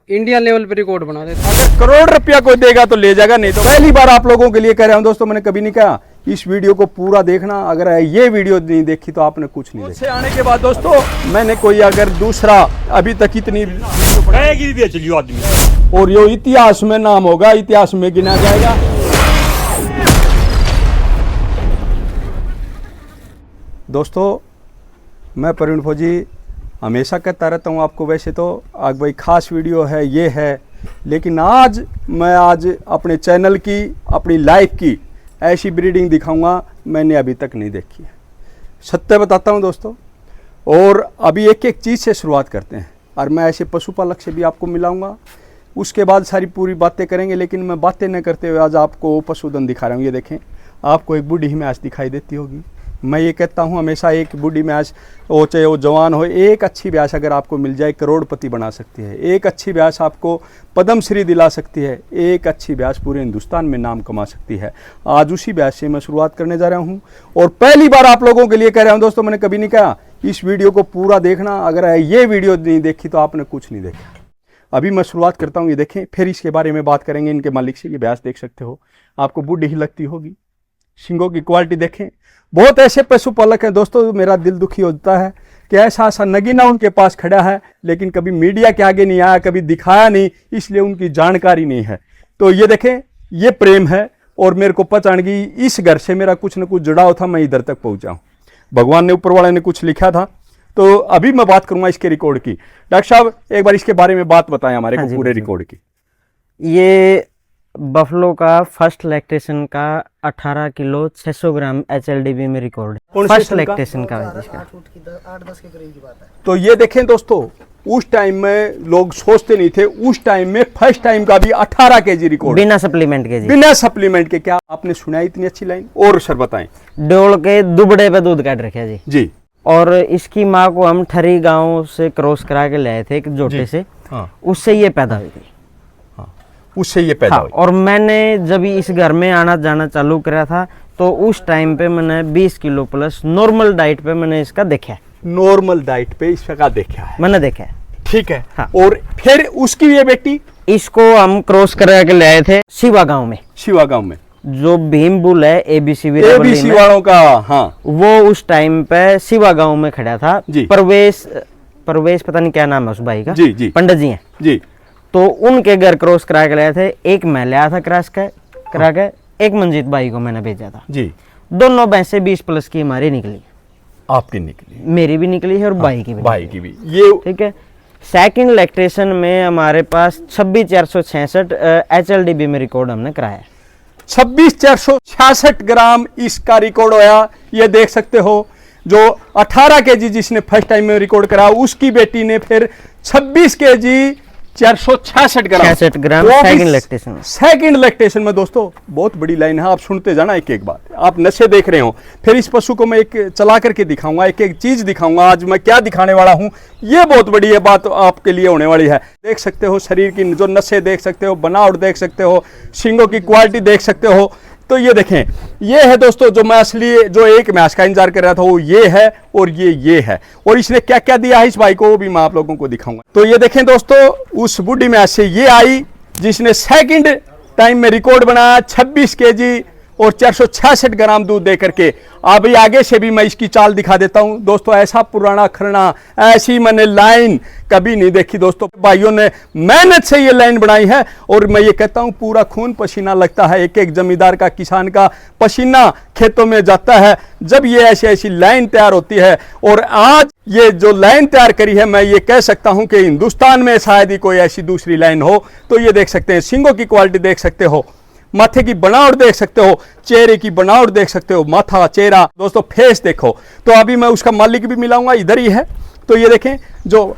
India level पे record बना देते। अगर करोड़ रुपया कोई देगा तो ले जाएगा, नहीं तो पहली बार आप लोगों के लिए कह रहा हूं दोस्तों, मैंने कभी नहीं कहा इस वीडियो को पूरा देखना। अगर ये वीडियो नहीं देखी तो आपने कुछ नहीं देखा। आने के बाद दोस्तों मैंने कोई अगर दूसरा अभी तक इतनी चलियो आदमी और यो इतिहास में नाम होगा, इतिहास में गिना जाएगा। दोस्तों मैं प्रवीण फौजी हमेशा कहता रहता हूँ आपको, वैसे तो आज भाई खास वीडियो है ये है, लेकिन मैं आज अपने चैनल की अपनी लाइफ की ऐसी ब्रीडिंग दिखाऊंगा मैंने अभी तक नहीं देखी है। सत्य बताता हूँ दोस्तों। और अभी एक एक चीज़ से शुरुआत करते हैं और मैं ऐसे पशुपालक से भी आपको मिलाऊंगा, उसके बाद सारी पूरी बातें करेंगे। लेकिन मैं बातें न करते हुए आज आपको पशुधन दिखा रहा हूँ। ये देखें, आपको एक बूढ़ी भैंस दिखाई देती होगी। मैं ये कहता हूँ हमेशा एक बूढ़ी भैंस हो चाहे वो जवान हो, एक अच्छी भैंस अगर आपको मिल जाए करोड़पति बना सकती है। एक अच्छी भैंस आपको पद्म श्री दिला सकती है। एक अच्छी भैंस पूरे हिंदुस्तान में नाम कमा सकती है। आज उसी भैंस से मैं शुरुआत करने जा रहा हूँ और पहली बार आप लोगों के लिए कह रहा हूँ दोस्तों, मैंने कभी नहीं कहा इस वीडियो को पूरा देखना। अगर ये वीडियो नहीं देखी तो आपने कुछ नहीं देखा। अभी मैं शुरुआत करता हूँ, ये देखें, फिर इसके बारे में बात करेंगे। इनके मालिक से ये भैंस देख सकते हो, आपको बूढ़ी ही लगती होगी। शिंगों की क्वालिटी देखें। बहुत ऐसे पशुपालक हैं दोस्तों, मेरा दिल दुखी होता है कि ऐसा नगीना उनके पास खड़ा है लेकिन कभी मीडिया के आगे नहीं आया, कभी दिखाया नहीं, इसलिए उनकी जानकारी नहीं है। तो ये देखें, ये प्रेम है और मेरे को पहचान गई। इस घर से मेरा कुछ न कुछ जुड़ाव था, मैं इधर तक पहुंचा हूँ। भगवान ने, ऊपर वाले ने कुछ लिखा था। तो अभी मैं बात करूंगा इसके रिकॉर्ड की। डॉक्टर साहब एक बार इसके बारे में बात बताएं हमारे को, पूरे रिकॉर्ड की। ये बफलो का फर्स्ट लैक्टेशन का 18 किलो 600 ग्राम HLDB में रिकॉर्ड है। फर्स्ट लैक्टेशन का 8-10 के करीब की बात है। तो ये देखें दोस्तों, उस टाइम में लोग सोचते नहीं थे, उस टाइम में फर्स्ट टाइम का भी 18 kg रिकॉर्ड बिना सप्लीमेंट के जी। बिना सप्लीमेंट के। क्या आपने सुना है इतनी अच्छी लाइन? और सर बताएं। डोल के दुबड़े पे दूध काट रखे जी। जी। और इसकी माँ को हम ठरी गांव से क्रॉस करा के लाए थे एक जोटे से। हाँ। उससे ये पैदा हुई थी। उससे ये पैदा हुई। और मैंने जब इस घर में आना जाना चालू करा था तो उस टाइम पे मैंने 20 किलो प्लस नॉर्मल डाइट पे मैंने इसका देखा है। नॉर्मल डाइट पे इसका देखा है, मैंने देखा है। ठीक है। हाँ। और फिर उसकी ये बेटी, इसको हम क्रॉस करा के लाए थे शिवा गांव में। शिवा गांव में जो भीम बुल है ABC वालों का, हाँ, वो उस टाइम पे शिवा गांव में खड़ा था। परवेश पता नहीं क्या नाम है उस भाई का। जी जी, पंडित जी हैं जी। तो उनके घर क्रॉस करा के लाए थे। एक मैं लिया था क्रॉस करा के, एक मंजीत भाई को मैंने भेजा था जी। दोनों भैंसें 20 प्लस की हमारी निकली। आपकी निकली, मेरी भी निकली है और भाई की भी। ये ठीक है। सेकंड लैक्टेशन में हमारे पास 26,466 HLDB में रिकॉर्ड हमने कराया। 26,466 ग्राम इसका रिकॉर्ड होया। ये देख सकते हो, जो 18 kg जिसने फर्स्ट टाइम में रिकॉर्ड करा, उसकी बेटी ने फिर 26 kg 466 ग्राम सेकंड लैक्टेशन में। दोस्तों बहुत बड़ी लाइन है, आप सुनते जाना एक एक बात। आप नशे देख रहे हो। फिर इस पशु को मैं एक चला करके दिखाऊंगा, एक एक चीज दिखाऊंगा। आज मैं क्या दिखाने वाला हूं, ये बहुत बड़ी है बात आपके लिए होने वाली है। देख सकते हो शरीर की जो नशे देख सकते हो, बनावट देख सकते हो, सींगों की क्वालिटी देख सकते हो। तो ये देखें, ये है दोस्तों जो मैं असली जो एक मैच का इंतजार कर रहा था, वो ये है और ये है। और इसने क्या क्या दिया है इस भाई को, वो भी मैं आप लोगों को दिखाऊंगा। तो ये देखें दोस्तों, उस बूढ़ी मैच से ये आई जिसने सेकंड टाइम में रिकॉर्ड बनाया 26 kg और 466 ग्राम दूध दे करके। अभी आगे से भी मैं इसकी चाल दिखा देता हूं दोस्तों। ऐसा पुराना खरना, ऐसी मैंने लाइन कभी नहीं देखी दोस्तों। भाइयों ने मेहनत से ये लाइन बनाई है और मैं ये कहता हूं पूरा खून पसीना लगता है। एक एक जमींदार का, किसान का पसीना खेतों में जाता है जब ये ऐसी लाइन तैयार होती है। और आज ये जो लाइन तैयार करी है, मैं ये कह सकता हूं कि हिंदुस्तान में शायद ही कोई ऐसी दूसरी लाइन हो। तो ये देख सकते हैं, सींगों की क्वालिटी देख सकते हो, माथे की बनावट देख सकते हो, चेहरे की बनावट देख सकते हो, माथा, चेहरा, दोस्तों फेस देखो। तो अभी मैं उसका मालिक भी मिलाऊंगा, इधर ही है। तो ये देखें, जो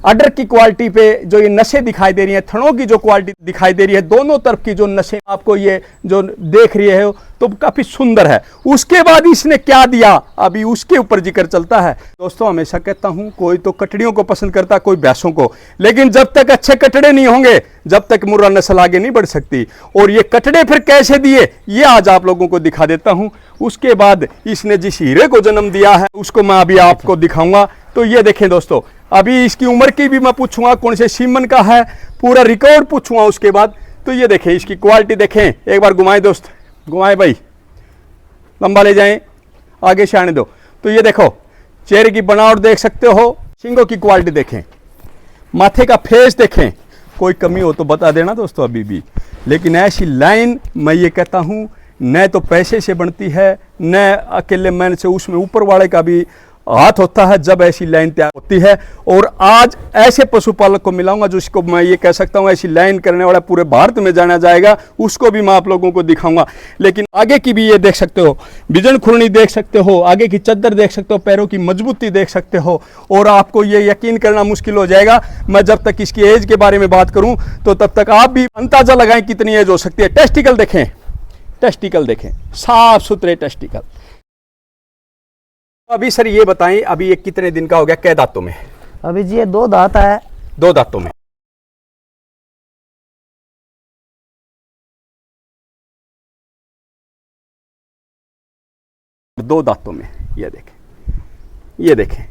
अडर की क्वालिटी पे जो ये नसें दिखाई दे रही हैं, थनों की जो क्वालिटी दिखाई दे रही है, दोनों तरफ की जो नसें आपको ये जो देख रही है तो काफी सुंदर है। उसके बाद इसने क्या दिया, अभी उसके ऊपर जिक्र चलता है। दोस्तों हमेशा कहता हूं, कोई तो कटड़ियों को पसंद करता, कोई भैंसों को, लेकिन जब तक अच्छे कटड़े नहीं होंगे जब तक मुर्रा नस्ल आगे नहीं बढ़ सकती। और ये कटड़े फिर कैसे दिए, ये आज आप लोगों को दिखा देता हूं। उसके बाद इसने जिस हीरे को जन्म दिया है उसको मैं अभी आपको दिखाऊंगा। तो ये देखें दोस्तों, अभी इसकी उम्र की भी मैं पूछूंगा कौन से सीमन का है, पूरा रिकॉर्ड पूछूंगा उसके बाद। तो ये देखें, इसकी क्वालिटी देखें, एक बार घुमाएं दोस्त, घुमाएं भाई, लंबा ले जाएं, आगे से आने दो। तो ये देखो चेहरे की बनावट देख सकते हो, सींगों की क्वालिटी देखें, माथे का फेस देखें, कोई कमी हो तो बता देना दोस्तों अभी भी। लेकिन ऐसी लाइन मैं ये कहता हूँ न तो पैसे से बनती है, न अकेले मैन से, उसमें ऊपर वाले का भी हाथ होता है जब ऐसी लाइन तैयार होती है। और आज ऐसे पशुपालक को मिलाऊंगा जो इसको मैं ये कह सकता हूँ ऐसी लाइन करने वाला पूरे भारत में जाना जाएगा, उसको भी मैं आप लोगों को दिखाऊंगा। लेकिन आगे की भी ये देख सकते हो, बिजन खुरनी देख सकते हो, आगे की चद्दर देख सकते हो, पैरों की मजबूती देख सकते हो। और आपको ये यकीन करना मुश्किल हो जाएगा, मैं जब तक इसकी एज के बारे में बात करूं तो तब तक आप भी अंदाजा लगाएं कितनी एज हो सकती है। टेस्टिकल देखें, टेस्टिकल देखें, साफ सुथरे टेस्टिकल। अभी सर ये बताएं, अभी ये कितने दिन का हो गया, कै दांतों में? अभी जी ये 2 दांत है। 2 दांतों में। दो दांतों में, ये देखें, ये देखें,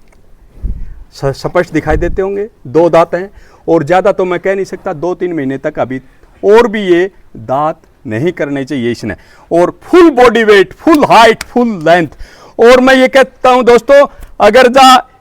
स्पष्ट दिखाई देते होंगे। 2 दांत हैं और ज्यादा तो मैं कह नहीं सकता, 2-3 महीने तक अभी और भी ये दांत नहीं करने चाहिए इसने। और full body weight, full height, full length. और मैं ये कहता हूं दोस्तों, अगर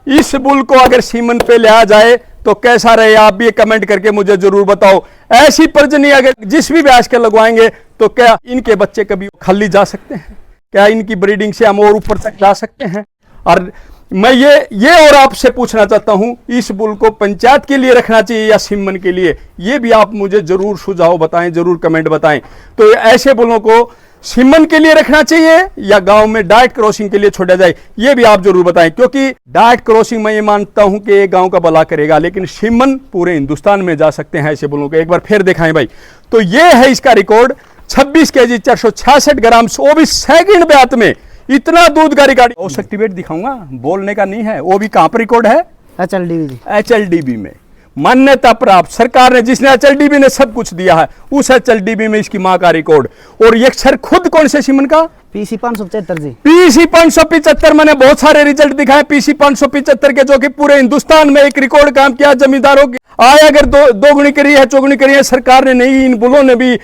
इस बुल को अगर सीमन पे ले आ जाए तो कैसा रहे, आप भी कमेंट करके मुझे जरूर बताओ। ऐसी प्रजनी अगर जिस भी ब्याज के लगवाएंगे तो क्या इनके बच्चे कभी खाली जा सकते हैं? क्या इनकी ब्रीडिंग से हम और ऊपर तक जा सकते हैं? और मैं ये और आपसे पूछना चाहता हूं, इस बुल को पंचायत के लिए रखना चाहिए या सीमन के लिए? ये भी आप मुझे जरूर सुझाव बताएं, जरूर कमेंट बताएं। तो ऐसे बुलों को सीमन के लिए रखना चाहिए या गांव में डाइट क्रॉसिंग के लिए छोड़ा जाए, ये भी आप जरूर बताएं। क्योंकि डाइट क्रॉसिंग मैं ये मानता हूं कि गांव का भला करेगा, लेकिन सीमन पूरे हिंदुस्तान में जा सकते हैं ऐसे बुलों को। एक बार फिर दिखाएं भाई। तो ये है इसका रिकॉर्ड, 26 केजी 466 ग्राम 24 सेकंड ब्यात में इतना दूध का रिकॉर्ड। औसत टिबेट दिखाऊंगा, बोलने का नहीं है। वो भी कहां पर रिकॉर्ड है? HLDB। HLDB में मान्यता प्राप्त, सरकार ने, जिसने HLDB ने सब कुछ दिया है, उस HLDB में इसकी मां का रिकॉर्ड। और ये सर खुद कौन से सीमन का? PC 575 जी। PC 575 मैंने बहुत सारे रिजल्ट दिखाए PC 575 के, जो कि पूरे हिंदुस्तान में एक रिकॉर्ड काम किया। जमींदारों की आय अगर दोगुनी करी है, चौगुनी करी है सरकार ने नहीं, इन बुलों ने भी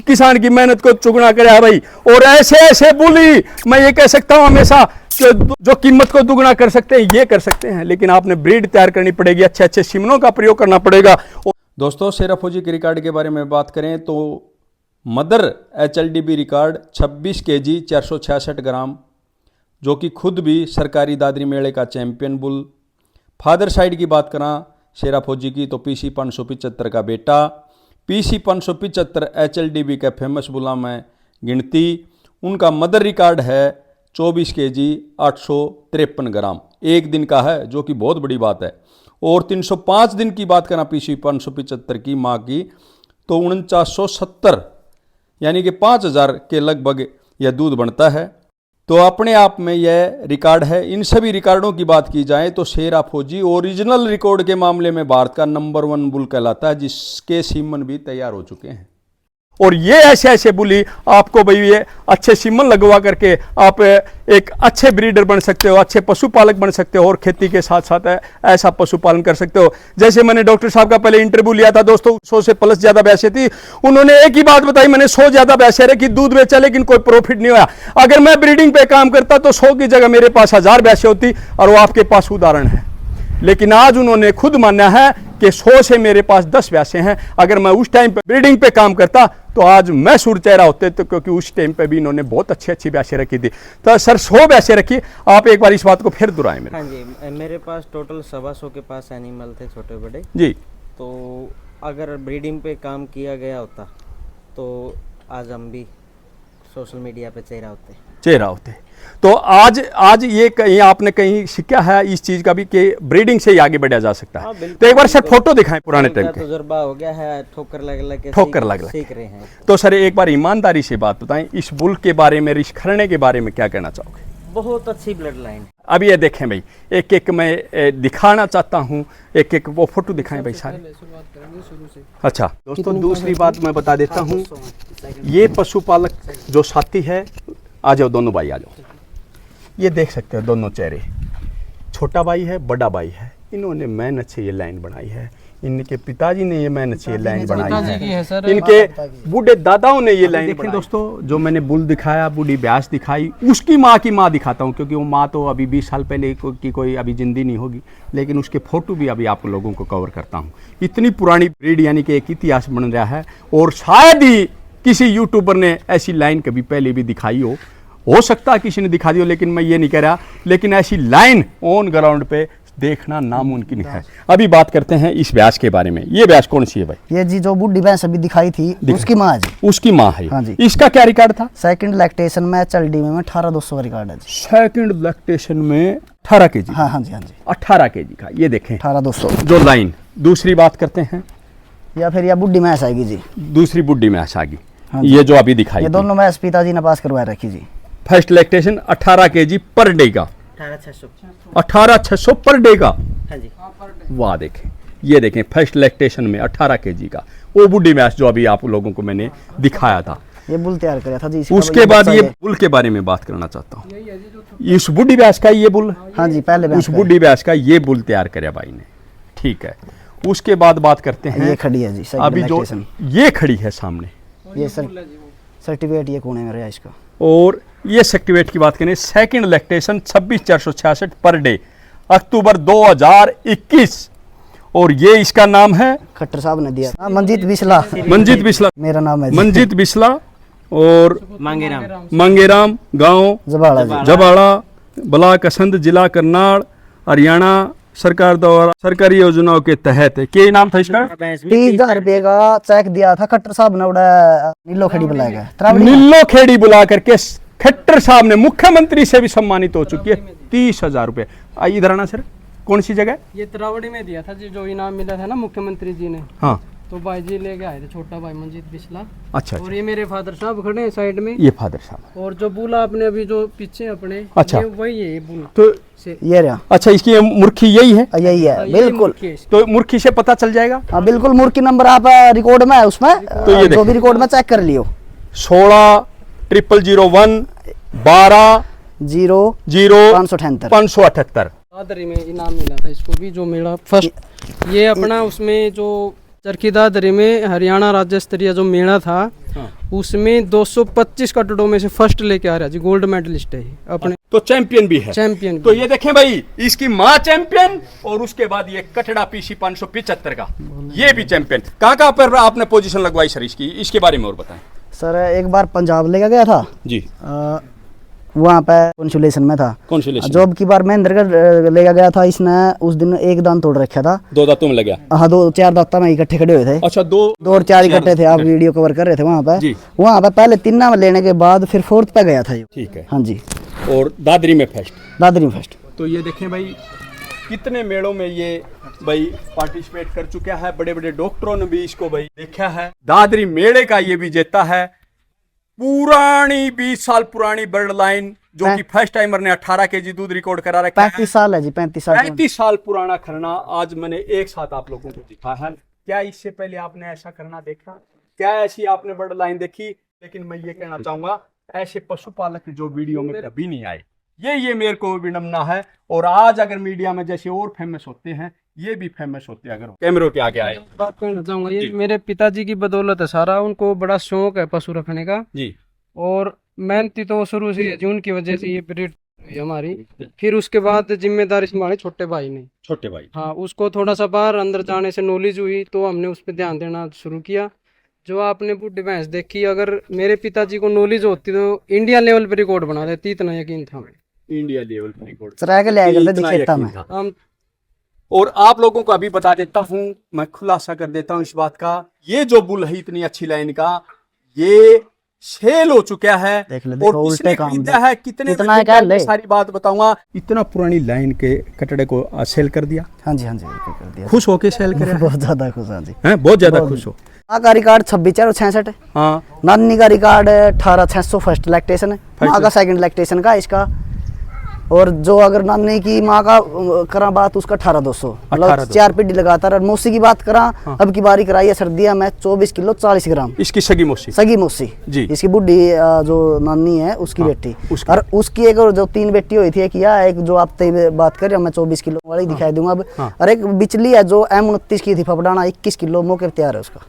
किसान की मेहनत को चुगना कराया भाई। और ऐसे ऐसे बुली मैं ये कह सकता हूं हमेशा जो कीमत को दुगना कर सकते हैं, ये कर सकते हैं। लेकिन आपने ब्रीड तैयार करनी पड़ेगी, अच्छे अच्छे सीमनों का प्रयोग करना पड़ेगा। दोस्तों शेरा फौजी के रिकॉर्ड के बारे में बात करें तो मदर HLDB रिकॉर्ड 26 केजी 466 ग्राम, जो कि खुद भी सरकारी दादरी मेले का चैंपियन बुल। फादर साइड की बात करा शेरा फौजी की तो PC 575 का बेटा। PC 575 HLDB के फेमस बुला में गिनती। उनका मदर रिकॉर्ड है 24 केजी 853 ग्राम, एक दिन का है, जो कि बहुत बड़ी बात है। और 305 दिन की बात करना PC 575 की माँ की तो 4970 यानी कि 5000 के लगभग यह दूध बनता है। तो अपने आप में यह रिकॉर्ड है। इन सभी रिकॉर्डों की बात की जाए तो शेरा फौजी ओरिजिनल रिकॉर्ड के मामले में भारत का नंबर 1 बुल कहलाता है, जिसके सीमन भी तैयार हो चुके हैं। और ये ऐसे ऐसे बुली आपको भाई ये अच्छे सीमन लगवा करके आप एक अच्छे ब्रीडर बन सकते हो, अच्छे पशुपालक बन सकते हो और खेती के साथ साथ ऐसा पशुपालन कर सकते हो। जैसे मैंने डॉक्टर साहब का पहले इंटरव्यू लिया था दोस्तों, 100 से प्लस ज्यादा भैंसें थी। उन्होंने एक ही बात बताई, मैंने 100 ज्यादा भैंसें रखी, दूध बेचा, लेकिन कोई प्रॉफिट नहीं हुआ। अगर मैं ब्रीडिंग पे काम करता तो 100 की जगह मेरे पास 1000 भैंसें होती, और वो आपके पास उदाहरण है। लेकिन आज उन्होंने खुद माना है कि 100 से मेरे पास 10 भैंसें हैं। अगर मैं उस टाइम पे ब्रीडिंग पे काम करता तो आज मैं सुर चेहरा होते, तो क्योंकि उस टाइम पे भी इन्होंने बहुत अच्छी अच्छी भैंसें रखी थी। तो सर 100 भैंसें रखी, आप एक बार इस बात को फिर दोहराएं मेरे। हाँ जी, मेरे पास टोटल 125 के पास एनिमल थे, छोटे बड़े जी। तो अगर ब्रीडिंग पे काम किया गया होता तो आज हम भी सोशल मीडिया पे चेहरा होते। तो आज ये कहीं आपने कहीं सीखा है इस चीज का भी कि ब्रीडिंग से ही आगे बढ़ा जा सकता है। तो एक बार सर फोटो दिखाएं पुराने टाइम के। तजुर्बा हो गया है, ठोकर लग सीख रहे हैं। तो सर एक बार ईमानदारी से बात बताएं, इस बुल के बारे में, रिशखरणे के बारे में क्या कहना चाहोगे? बहुत अच्छी ब्लड लाइन। अब ये देखें भाई, एक एक मैं दिखाना चाहता हूँ, एक एक वो फोटो दिखाएं भाई सारे। अच्छा दोस्तों, दूसरी बात मैं बता देता हूँ, ये पशुपालक जो साथी है, आ जाओ दोनों भाई आ जाओ। ये देख सकते हो दोनों चेहरे, छोटा भाई है, बड़ा भाई है। इन्होंने मेहनत से ये लाइन बनाई है। इनके पिताजी ने ये मेहनत से ये लाइन बनाई पिताजी की है है, सर। इनके बूढ़े दादाओं ने ये लाइन देखें दोस्तों, जो मैंने बुल दिखाया, बूढ़ी ब्यास दिखाई, उसकी माँ की माँ दिखाता हूँ, क्योंकि वो माँ तो अभी 20 साल पहले की कोई अभी जिंदी नहीं होगी, लेकिन उसके फोटो भी अभी आप लोगों को कवर करता हूँ। इतनी पुरानी ब्रीड, यानी कि एक इतिहास बन रहा है, और शायद ही किसी यूट्यूबर ने ऐसी लाइन कभी पहले भी दिखाई हो सकता है किसी ने दिखा दी हो, लेकिन मैं ये नहीं कह रहा, लेकिन ऐसी लाइन ऑन ग्राउंड पे देखना नामुमकिन है। अभी बात करते हैं इस ब्यास के बारे में। ये ब्यास कौन सी है भाई? ये जी जो बुढ़ी भैंस अभी दिखाई थी उसकी माँ है जी। उसकी माँ है। हाँ जी। इसका क्या रिकॉर्ड था? सेकंड लैक्टेशन में चलडी में 18,200 का रिकॉर्ड है जी। सेकंड लैक्टेशन में 18 केजी। हाँ हाँ जी, हाँ जी, 18 केजी का, ये देखें 18,200 जो लाइन। दूसरी बात करते हैं, या फिर यह बुढ़ी भैंस आएगी जी। दूसरी बुढ़ी मैच आ गई। हाँ ये जो अभी दिखाई ये थी। दोनों मैच पिताजी ने पास करवाए रखी जी। First lactation 18 KG per day का, 18,600 पर डे का। हाँ जी। वाह, देखें, ये देखें फर्स्ट लैक्टेशन में 18 केजी का वो बुढ़ी मैच जो अभी आप लोगों को मैंने दिखाया था। ये बुल तैयार कराया था जी। इसका उसके बाद ये बुल के बारे में बात करना चाहता हूँ। इस बुढ़ी ब्यास का ये बुल, हाँ जी, पहले उस भैंस का बुढ़ी ब्यास का ये बुल तैयार कराया भाई ने, ठीक है। उसके बाद बात करते है। हैं, ये खड़ी है जी second अभी जो lactation। ये खड़ी है सामने, ये सर्टिफिकेट ये कोने में रहा इसका। और ये सर्टिफिकेट की बात करें, सेकंड लैक्टेशन 26,466 पर डे, अक्टूबर 2021, और ये इसका नाम है खट्टर साहब ने दिया। हाँ, मंजीत बिस्ला। मंजीत बिस्ला, मेरा नाम है जी। मंजीत बिस्ला, और मांगेराम गांव जबाड़ा जी। जबाड़ा, ब्लॉक असंध, जिला करनाल, हरियाणा सरकार द्वारा सरकारी योजनाओं के तहत। क्या नाम था इसका? 30,000 रुपये का चेक दिया था खट्टर साहब ने, उड़ा नीलो खड़ी बुलाया गया। नीलो खेड़ी बुला करके खट्टर साहब ने मुख्यमंत्री से भी सम्मानित हो चुकी है। 30,000 रुपये। आइए इधर आना सर, कौन सी जगह? ये तरावड़ी में दिया था जी, जो इनाम मिला था ना मुख्यमंत्री जी ने। हाँ, तो भाई जी लेके आए थे, छोटा भाई मंजीत बिस्ला। अच्छा, और ये मेरे फादर साहब खड़े हैं साइड में। ये फादर साहब। और जो बुला आपने अभी जो पीछे अपने, अच्छा। ये वही है ये बुल तो से। ये रहा। अच्छा, इसकी ये मुर्खी यही है? यही है ये बिल्कुल। मुख्य है। तो मुर्खी से पता चल जाएगा। हाँ बिल्कुल, मुर्की नंबर आप रिकॉर्ड में है उसमें, तो ये जो भी रिकॉर्ड में चेक कर लियो। 16,001 12 0 578। दादरी में इनाम मिला था इसको भी, जो मेरा फर्स्ट ये अपना उसमें जो चरखी दादरी में हरियाणा राज्य स्तरीय जो मेला था, उसमें 225 कटड़ों में से फर्स्ट लेके आ रहा जी, गोल्ड मेडलिस्ट है अपने। तो चैंपियन भी है। चैंपियन तो ये देखें भाई, इसकी माँ चैंपियन, और उसके बाद ये कटड़ा पीसी 575 का ये भी चैंपियन। कहाँ पर आपने पोजीशन लगवाई सर इसकी, इसके बारे में और बताएं। सर एक बार पंजाब लेके गया था जी, वहाँ पे कॉन्सुलेशन में था। कॉन्सुलेशन जॉब की बार महेंद्रगढ़ लेके गया था। इसने उस दिन एक दांत तोड़ रखा था। 2 दांतों में लगा। हाँ, 2-4 दांत में इकट्ठे खड़े हुए थे। अच्छा, 2 और 4 इकट्ठे थे। आप वीडियो कवर कर रहे थे वहाँ जी। पे। वहाँ पे पहले 3 नाम लेने के बाद फिर 4th पे गया था ये। ठीक है। हाँ जी, और दादरी में फर्स्ट। दादरी में फर्स्ट। तो ये देखें भाई, कितने मेलों में ये भाई पार्टिसिपेट कर चुका है। बड़े बड़े डॉक्टरों ने भी इसको भाई देखा है। दादरी मेले का ये विजेता है। पुरानी 20 साल पुरानी बर्ड लाइन, जो कि फर्स्ट टाइमर ने 18 केजी दूध रिकॉर्ड करा रखा है। 35 साल है जी, 35 साल। 35 साल पुराना खरना आज मैंने एक साथ आप लोगों को दिखाया है। क्या इससे पहले आपने ऐसा करना देखा? क्या ऐसी आपने बर्ड लाइन देखी? लेकिन मैं ये कहना चाहूंगा, ऐसे पशुपालक जो वीडियो में कभी नहीं आए, ये मेरे को विडम्बना है। और आज अगर मीडिया में जैसे और फेमस होते हैं, ये भी फेमस होते हैं अगर कैमरों के आगे आए। बात कहना चाहूंगा, ये मेरे पिताजी की बदौलत है सारा। उनको बड़ा शौक है पशु रखने का जी, और मेहनती तो शुरू से है जी, उनकी वजह से ये ब्रीड हुई हमारी। फिर उसके बाद जिम्मेदारी संभाली छोटे भाई ने। छोटे भाई, हाँ, उसको थोड़ा सा बाहर अंदर जाने से नॉलेज हुई, तो हमने उस पर ध्यान देना शुरू किया। जो आपने बुढ़ी भैंस देखी, अगर मेरे पिताजी को नॉलेज होती तो इंडिया लेवल पे रिकॉर्ड बना देती, इतना यकीन था हमें। इंडिया लेवल पर रिकॉर्ड चरा के ले आए करते इतना खेता यकीन में। था। हम और आप लोगों को अभी बता देता हूँ, मैं खुलासा कर देता हूँ इस बात का, ये जो बुल है इतनी अच्छी लाइन का, ये सेल हो चुका है। देख ले, और देखो, किसने उल्टे काम खरीदा है, कितने कितना में क्या खरीदा, ले? सारी बात बताऊंगा। इतना पुरानी लाइन के कटड़े को सेल कर दिया। हाँ जी, हाँ जी, बिल्कुल कर दिया। खुश होके सेल करे बहुत ज्यादा खुश। हाँ जी, हैं, बहुत ज्यादा खुश हो। माँ का रिकॉर्ड 26,466 है। हाँ, नानी का रिकॉर्ड 18,600 फर्स्ट लैक्टेशन है। माँ का सेकंड लैक्टेशन का। इसका और जो अगर नानी की माँ का करा बात उसका 18,200, मतलब 4 पीढ़ी लगातार। और मौसी की बात करा, अब की बारी कराई है सर्दिया में 24 किलो 40 ग्राम। इसकी सगी मौसी जी, इसकी बुढ़ी जो नानी है उसकी बेटी, और उसकी एक और जो 3 बेटी हुई थी, एक जो आप बात कर रहे हो मैं 24 किलो वाली दिखाई दूंगा अब। और एक बिचली है जो M29 की थी फपड़ाना, 21 किलो मौके पे तैयार है उसका।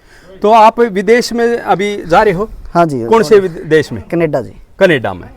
तो आप विदेश में अभी जा रहे हो? हाँ जी। कौन से देश में? कनाडा जी। कनाडा में।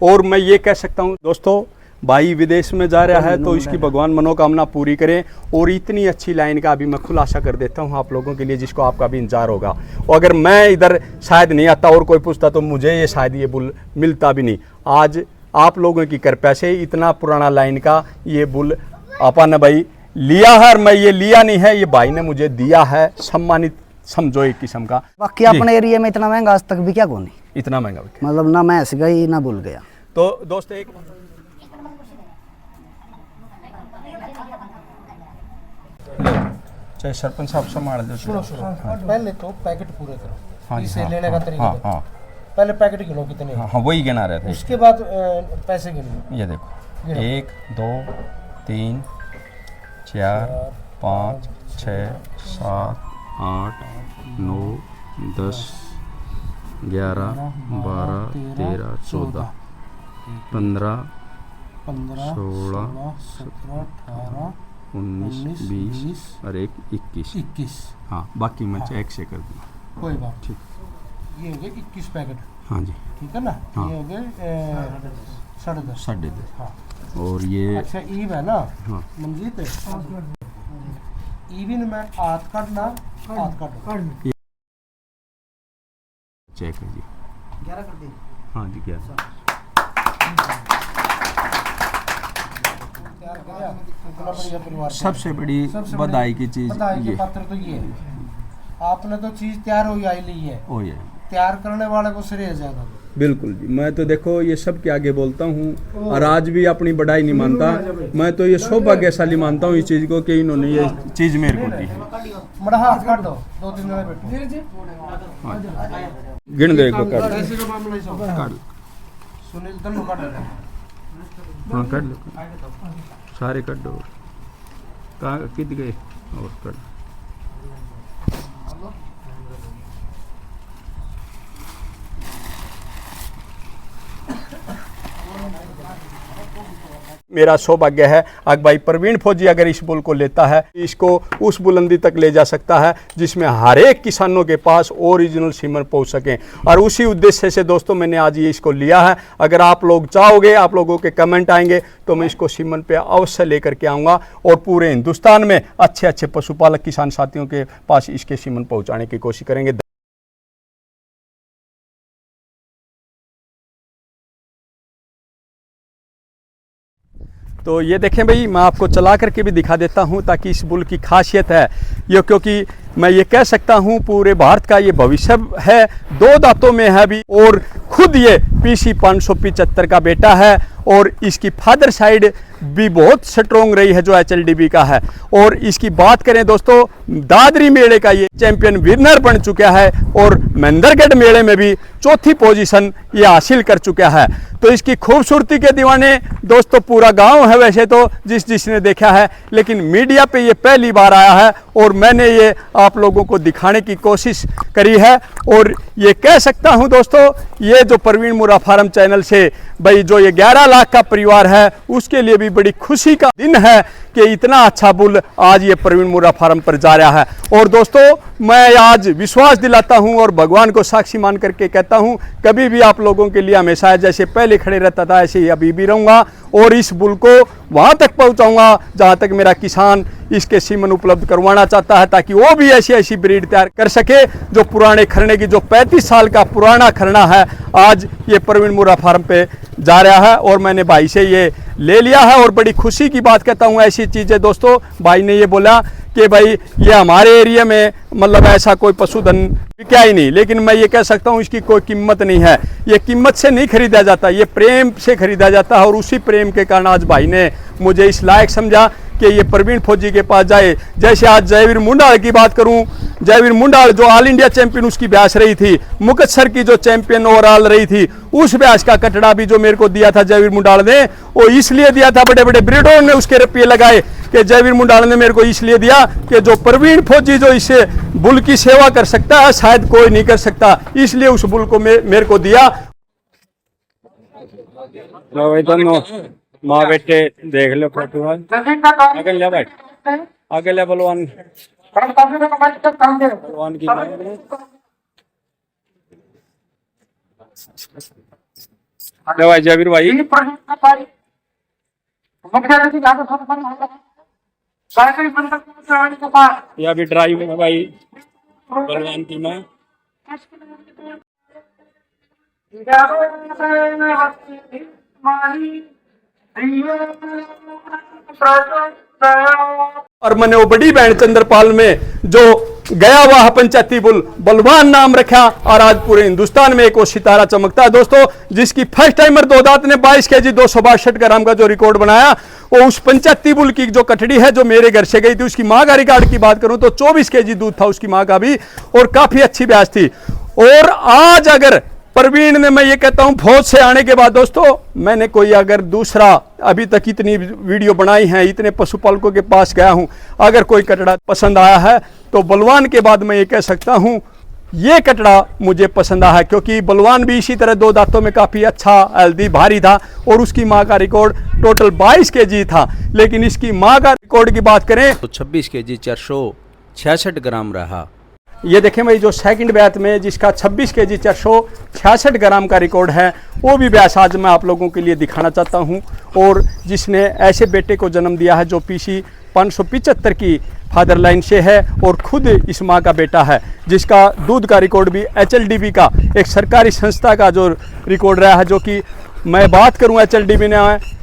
और मैं ये कह सकता हूँ दोस्तों, भाई विदेश में जा रहा है तो इसकी भगवान मनोकामना पूरी करें। और इतनी अच्छी लाइन का अभी मैं खुलासा कर देता हूँ आप लोगों के लिए, जिसको आपका भी इंतजार होगा। और अगर मैं इधर शायद नहीं आता और कोई पूछता तो मुझे ये शायद ये बुल मिलता भी नहीं। आज आप लोगों की कृपा से इतना पुराना लाइन का ये बुल आपा ने भाई लिया है। और मैं ये लिया नहीं है, ये भाई ने मुझे दिया है, सम्मानित समझो एक किस्म का। बाकी अपने एरिया में इतना महंगा आज तक भी क्या कौन, इतना महंगा मतलब ना मैं ऐसे गई ना भूल गया। तो दोस्तों एक चाहे सरपंच साहब संभाल दो। सुनो पहले तो पैकेट पूरे करो। हाँ, इसे लेने का तरीका हाँ, देखो। हाँ, पहले पैकेट गिनो कितने। हाँ, वही गिना रहे थे। उसके बाद पैसे गिनो। ये देखो 1 2 3 4 5 6 7 8 9 10 11 12 13 14 15 16 17 18 19 20 और 21। हाँ, बाकी मैं चेक से कर दूँगा। कोई बात ठीक। ये हो गए 21 पैकेट। हाँ जी, ठीक है ना। हाँ। ये हो गए 10.5। 10.5। हाँ। और ये अच्छा ईव है ना। हाँ, मंजीत ईविन में हाथ काटना, हाथ काटो। चेक है जी 11 कर दी। हाँ जी 11। सबसे बड़ी बधाई की चीज ये पात्र तो ये है, आपने तो चीज तैयार हो आई ली है। ओ ये तैयार करने वाले को श्रेय ज्यादा। बिल्कुल जी। मैं तो देखो ये सब के आगे बोलता हूँ और आज भी अपनी बढ़ाई नहीं मानता। मैं तो ये सौभाग्यशाली मानता हूँ इस चीज को कि इन्होंने ये चीज मेरे को दी है। बड़ा हाथ काट दो, 2-3 जने बैठो। गिन दो एक बार काट पैसे का मामला ही सब। सुनील तन्नू काट दो। हाँ काट लो, सारे काट दो। कहाँ कित गए और काट। मेरा सौभाग्य है अगर भाई प्रवीण फौजी अगर इस बुल को लेता है, इसको उस बुलंदी तक ले जा सकता है जिसमें हर एक किसानों के पास ओरिजिनल सीमेंट पहुंच सके। और उसी उद्देश्य से दोस्तों मैंने आज ये इसको लिया है। अगर आप लोग चाहोगे, आप लोगों के कमेंट आएंगे तो मैं इसको सीमेंट पे अवश्य लेकर के आऊँगा और पूरे हिंदुस्तान में अच्छे अच्छे पशुपालक किसान साथियों के पास इसके सीमेंट पहुँचाने की कोशिश करेंगे। तो ये देखें भाई, मैं आपको चला करके भी दिखा देता हूँ ताकि इस बुल की खासियत है ये, क्योंकि मैं ये कह सकता हूँ पूरे भारत का ये भविष्य है। 2 दांतों में है भी और खुद ये PC 575 का बेटा है और इसकी फादर साइड भी बहुत स्ट्रॉन्ग रही है जो HLDB का है। और इसकी बात करें दोस्तों, दादरी मेले का ये चैंपियन विनर बन चुका है और महेंद्रगढ़ मेले में भी 4थी पोजीशन ये हासिल कर चुका है। तो इसकी खूबसूरती के दीवाने दोस्तों पूरा गांव है वैसे तो जिसने देखा है, लेकिन मीडिया पे ये पहली बार आया है और मैंने ये आप लोगों को दिखाने की कोशिश करी है। और ये कह सकता हूं दोस्तों, ये जो प्रवीण मुर्रा फार्म चैनल से भाई जो ये 11 लाख का परिवार है उसके लिए भी बड़ी खुशी का दिन है कि इतना अच्छा बुल आज ये प्रवीण मुर्रा फार्म पर जा रहा है। और दोस्तों मैं आज विश्वास दिलाता हूं और भगवान को साक्षी मान करके कहता हूं, कभी भी आप लोगों के लिए हमेशा जैसे पहले खड़े रहता था ऐसे ही अभी भी रहूंगा और इस बुल को वहां तक पहुंचाऊंगा जहां तक मेरा किसान इसके सीमन उपलब्ध करवाना चाहता है, ताकि वो भी ऐसी ऐसी ब्रीड तैयार कर सके जो पुराने खरने की, जो 35 साल का पुराना खरना है आज ये प्रवीण मुर्रा फार्म पे जा रहा है। और मैंने भाई से ये ले लिया है और बड़ी खुशी की बात कहता हूँ। ऐसी चीज़ें दोस्तों, भाई ने ये बोला कि भाई ये हमारे एरिया में मतलब ऐसा कोई पशुधन क्या ही नहीं, लेकिन मैं ये कह सकता हूँ इसकी कोई कीमत नहीं है। ये कीमत से नहीं खरीदा जाता, ये प्रेम से खरीदा जाता है। और उसी प्रेम के कारण आज भाई ने मुझे इस लायक समझा कि ये प्रवीण फौजी के पास जाए। जैसे आज जयवीर मुंडाल की बात करूं, जयवीर मुंडाल जो ऑल इंडिया चैंपियन उसकी ब्यास रही थी, मुकत्सर की जो चैंपियन ओवरऑल रही थी, उस ब्यास का कटड़ा भी जो मेरे को दिया था जयवीर मुंडाल ने, वो इसलिए दिया था, बड़े बड़े ब्रीडरों ने उसके रुपये लगाए कि जयवीर मुंडाल ने मेरे को इसलिए दिया कि जो प्रवीण फौजी जो इसे बुल की सेवा कर सकता है शायद कोई नहीं कर सकता, इसलिए उस बुल को मेरे को दिया। माँ बेटे देख लो फोटो, आगे ले भाई, आगे ले बलवान की ले भाई जयवीर भाई, ये अभी ड्राइव में भाई बलवान की माँ। और मैंने वो बड़ी बहन चंद्रपाल में जो गया वह पंचायती बुल बलवान नाम रखा और आज पूरे हिंदुस्तान में एक वो सितारा चमकता है दोस्तों, जिसकी फर्स्ट टाइमर दो दांत ने 22 केजी 262 ग्राम का जो रिकॉर्ड बनाया, वो उस पंचायती बुल की जो कटड़ी है जो मेरे घर से गई थी, उसकी माँ का रिकॉर्ड की बात करूं तो 24 केजी दूध था उसकी माँ का भी, और काफी अच्छी ब्याज थी। और आज अगर प्रवीण ने, मैं ये कहता हूं फौज से आने के बाद दोस्तों, मैंने कोई अगर दूसरा अभी तक इतनी वीडियो बनाई है, इतने पशुपालकों के पास गया हूं, अगर कोई कटड़ा पसंद आया है तो बलवान के बाद मैं ये कह सकता हूं ये कटड़ा मुझे पसंद आया है, क्योंकि बलवान भी इसी तरह दो दांतों में काफी अच्छा हेल्दी भारी था और उसकी माँ का रिकॉर्ड टोटल 22 केजी था, लेकिन इसकी माँ का रिकॉर्ड की बात करें तो 26 केजी 466 ग्राम रहा। ये देखें भाई, जो सेकंड बैच में जिसका 26 केजी 466 ग्राम का रिकॉर्ड है, वो भी बैच आज मैं आप लोगों के लिए दिखाना चाहता हूं, और जिसने ऐसे बेटे को जन्म दिया है जो पीसी 575 की फादर लाइन से है और खुद इस माँ का बेटा है, जिसका दूध का रिकॉर्ड भी HLDB का एक सरकारी संस्था का जो रिकॉर्ड रहा है, जो कि मैं बात करूं HLDB ने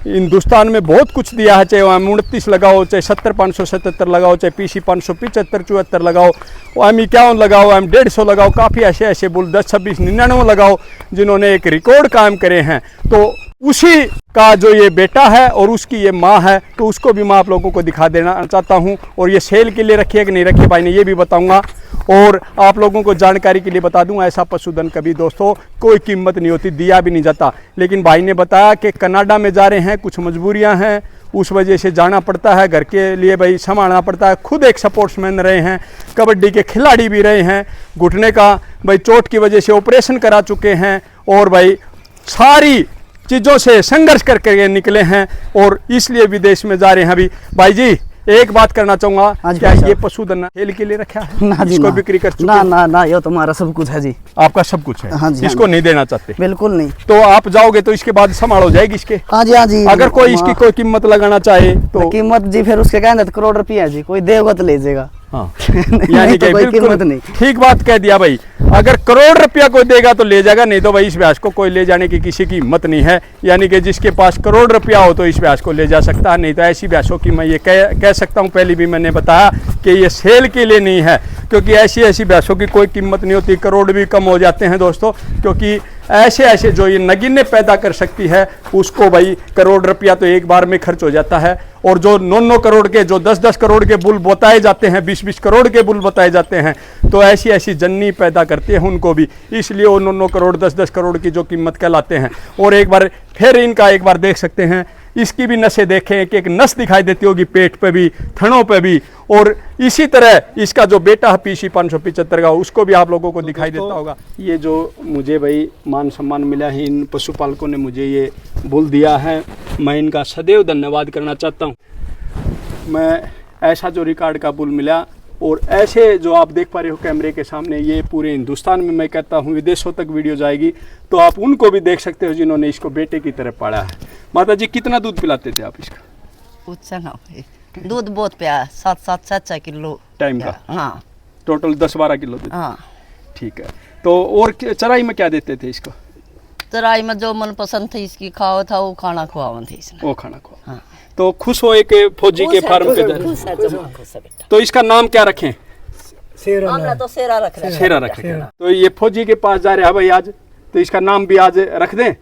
हिंदुस्तान में बहुत कुछ दिया है, चाहे M29 लगाओ, चाहे 70-577 लगाओ, चाहे PC 575-74 लगाओ, M51 लगाओ, M150 लगाओ, काफ़ी ऐसे ऐसे बुल 10-26-99 लगाओ जिन्होंने एक रिकॉर्ड कायम करे हैं। तो उसी का जो ये बेटा है और उसकी ये माँ है, तो उसको भी मैं आप लोगों को दिखा देना चाहता हूँ, और ये सेल के लिए रखी है कि नहीं रखी भाई ने ये भी बताऊँगा, और आप लोगों को जानकारी के लिए बता दूं, ऐसा पशुधन कभी दोस्तों कोई कीमत नहीं होती, दिया भी नहीं जाता, लेकिन भाई ने बताया कि कनाडा में जा रहे हैं, कुछ मजबूरियां हैं, उस वजह से जाना पड़ता है, घर के लिए भाई संभालना पड़ता है, खुद एक स्पोर्ट्समैन रहे हैं, कबड्डी के खिलाड़ी भी रहे हैं, घुटने का भाई चोट की वजह से ऑपरेशन करा चुके हैं, और भाई सारी चीज़ों से संघर्ष करके निकले हैं, और इसलिए विदेश में जा रहे हैं। अभी भाई जी एक बात करना चाहूंगा, क्या ये पशुधन खेल के लिए रखा है? ना जी, इसको बिक्री कर चुके? ना ये तुम्हारा सब कुछ है जी। आपका सब कुछ है? हाँ जी, इसको नहीं देना चाहते? बिल्कुल नहीं। तो आप जाओगे तो इसके बाद संभाल हो जाएगी इसके? हाँ जी, हाँ जी। अगर कोई इसकी कोई कीमत लगाना चाहे तो कीमत जी फिर उसके कहने तो करोड़ रुपया है जी, कोई देगा तो ले जाएगा। हाँ यानी कि कोई कीमत नहीं। ठीक बात कह दिया भाई, अगर करोड़ रुपया कोई देगा तो ले जाएगा, नहीं तो भाई इस भैंस को कोई ले जाने की किसी की हिम्मत नहीं है। यानी कि जिसके पास करोड़ रुपया हो तो इस भैंस को ले जा सकता है, नहीं तो ऐसी भैंसों की मैं ये कह सकता हूँ, पहले भी मैंने बताया कि ये सेल के लिए नहीं है, क्योंकि ऐसी भैंसों की कोई कीमत नहीं होती, करोड़ भी कम हो जाते हैं दोस्तों, क्योंकि ऐसे जो ये नगीने पैदा कर सकती है उसको भाई करोड़ रुपया तो एक बार में खर्च हो जाता है, और जो 9 करोड़ के, जो 10 करोड़ के बुल बताए जाते हैं, 20 करोड़ के बुल बताए जाते हैं, तो ऐसी जननी पैदा करते हैं उनको भी, इसलिए वो 9 करोड़ 10 करोड़ की जो कीमत कहलाते हैं। और एक बार फिर इनका एक बार देख सकते हैं, इसकी भी नसें देखें, एक नस दिखाई देती होगी पेट पे भी, थनों पे भी, और इसी तरह इसका जो बेटा है PC 575 का, उसको भी आप लोगों को दिखाई देता होगा। ये जो मुझे भाई मान सम्मान मिला है, इन पशुपालकों ने मुझे ये बुल दिया है, मैं इनका सदैव धन्यवाद करना चाहता हूँ। मैं ऐसा जो रिकॉर्ड का बुल मिला, और ऐसे जो आप देख पा रहे हो कैमरे के सामने, ये पूरे हिंदुस्तान में मैं कहता हूँ विदेशों तक वीडियो जाएगी, तो आप उनको भी देख सकते हो जिन्होंने इसको बेटे की तरह पाला है। माता जी कितना दूध पिलाते थे आप इसका? दूध बहुत प्यार 7-6 किलो टाइम का? हाँ, टोटल 10-12 किलो दूध। हाँ ठीक है। तो और चराई में क्या देते थे इसको? चराई में जो मन पसंद थी इसकी खाओ था, वो खाना खुआवन थी इसने। वो खाना खुआ। हाँ। तो खुश हो एक फौजी के फार्म पे जाए, तो इसका नाम क्या रखें? हमरा तो सेरा रख रहे हैं। शेरा रखें। तो ये फौजी के पास जा रहे हैं भाई आज, तो इसका नाम भी आज रख दें?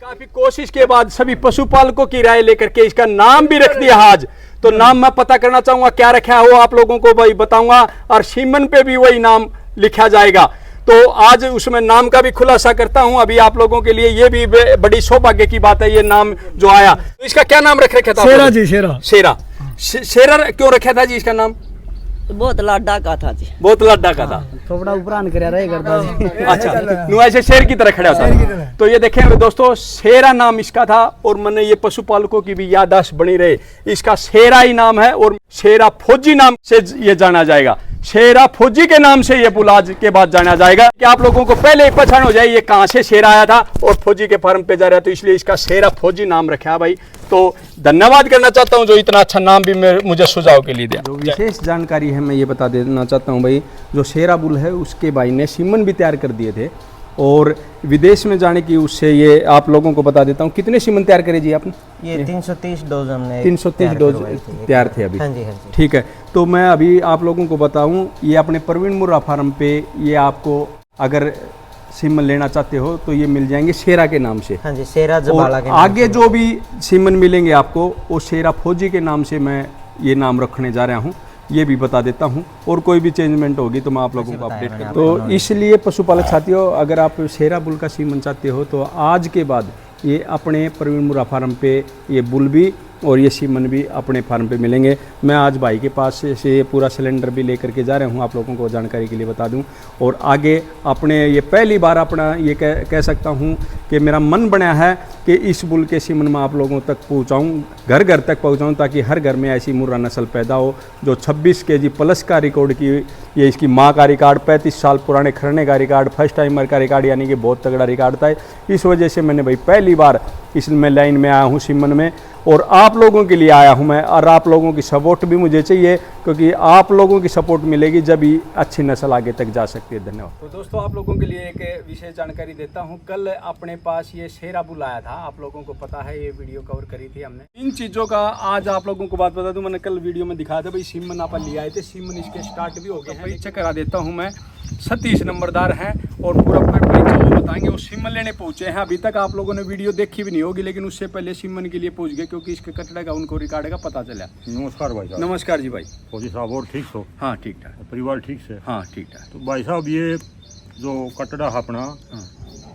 काफी कोशिश के बाद सभी पशुपालकों की राय लेकर के इसका नाम भी रख दिया आज। तो नाम मैं पता करना चाहूंगा क्या रखा है, वो आप लोगों को भाई बताऊंगा, और सीमन पे भी वही नाम लिखा जाएगा। तो आज उसमें नाम का भी खुलासा करता हूं अभी आप लोगों के लिए। ये भी बड़ी सौभाग्य की बात है, ये नाम जो आया। तो इसका क्या नाम रख रखा था? शेरा जी, शेरा। शेरा। शेरा क्यों रखा था जी इसका नाम? बहुत लाडा का था जी। बहुत लड्डा का था। थोड़ा उपरान कर रहे करता जी। अच्छा, नु ऐसे शेर की तरह खड़ा था। तो ये देखें दोस्तों, शेरा नाम इसका था, और मैंने ये पशुपालकों की भी याददाश्त बनी रहे, इसका शेरा ही नाम है, और शेरा फौजी नाम से ये जाना जाएगा। शेरा फौजी के नाम से ये पुल आज के बाद जाना जाएगा, कि आप लोगों को पहले ही पहचान हो जाए ये कहां से शेरा आया था और फौजी के फार्म पे जा रहा है, तो इसलिए इसका शेरा फौजी नाम रखा है भाई। तो धन्यवाद करना चाहता हूं जो इतना अच्छा नाम भी मुझे सुझाव के लिए दिया। जो विशेष जानकारी है मैं ये बता देना चाहता हूं भाई, जो शेरा बुल है उसके भाई ने सीमन भी तैयार कर दिए थे, और विदेश में जाने की उससे ये आप लोगों को बता देता हूँ। कितने सीमन तैयार करे जी आपने? ये 330 डोज हमने 330 डोज तैयार थे अभी। हाँ जी, हाँ जी। ठीक है, तो मैं अभी आप लोगों को बताऊं, ये अपने प्रवीण मुर्रा फार्म पे ये आपको अगर सीमन लेना चाहते हो तो ये मिल जाएंगे शेरा के नाम से। हाँ जी, शेरा जबाला के नाम आगे जो भी सीमन मिलेंगे आपको वो शेरा फौजी के नाम से मैं ये नाम रखने जा रहा हूँ, ये भी बता देता हूँ। और कोई भी चेंजमेंट होगी तो मैं आप लोगों को अपडेट करूँ। तो इसलिए पशुपालक साथियों, अगर आप शेरा बुल का सीमन चाहते हो तो आज के बाद ये अपने प्रवीण मुर्रा फार्म पे ये बुल भी और ये सीमन भी अपने फार्म पे मिलेंगे। मैं आज भाई के पास से ये पूरा सिलेंडर भी लेकर के जा रहा हूँ, आप लोगों को जानकारी के लिए बता दूँ। और आगे अपने ये पहली बार अपना ये कह सकता हूँ कि मेरा मन बना है कि इस बुल के सीमन में आप लोगों तक पहुँचाऊँ, घर घर तक पहुँचाऊँ, ताकि हर घर में ऐसी मुर्रा नस्ल पैदा हो जो 26 kg प्लस का रिकॉर्ड की, ये इसकी माँ का रिकॉर्ड, 35 साल पुराने खरने का रिकॉर्ड, फर्स्ट टाइमर का रिकॉर्ड, यानी कि बहुत तगड़ा रिकॉर्ड था। इस वजह से मैंने भाई पहली बार इसमें लाइन में आया हूँ सीमन में, और आप लोगों के लिए आया हूं मैं, और आप लोगों की सपोर्ट भी मुझे चाहिए, क्योंकि आप लोगों की सपोर्ट मिलेगी जब ही अच्छी नस्ल आगे तक जा सकती है। धन्यवाद। तो दोस्तों, आप लोगों के लिए एक विशेष जानकारी देता हूं। कल अपने पास ये शेरा बुल आया था, आप लोगों को पता है, ये वीडियो कवर करी थी हमने। इन चीज़ों का आज आप लोगों को बात बता दूं, मैंने कल वीडियो में दिखाया था भाई, सीमन आप ले आए थे, सीमन इसके स्टार्ट भी हो गए हैं। चेक करा देता हूँ मैं, 37 नंबरदार हैं, और पूरा बताएंगे। वो सीमन लेने पहुंचे हैं, अभी तक आप लोगों ने वीडियो देखी भी नहीं होगी, लेकिन उससे पहले सीमन के लिए पहुंच गए, क्योंकि इसके कटड़ा का उनको रिकॉर्ड का पता चला। नमस्कार भाई साहब। नमस्कार जी भाई। फौजी साहब और ठीक हो? हाँ ठीक ठाक। परिवार ठीक से? हाँ ठीक ठाक। तो भाई साहब, ये जो कटड़ा अपना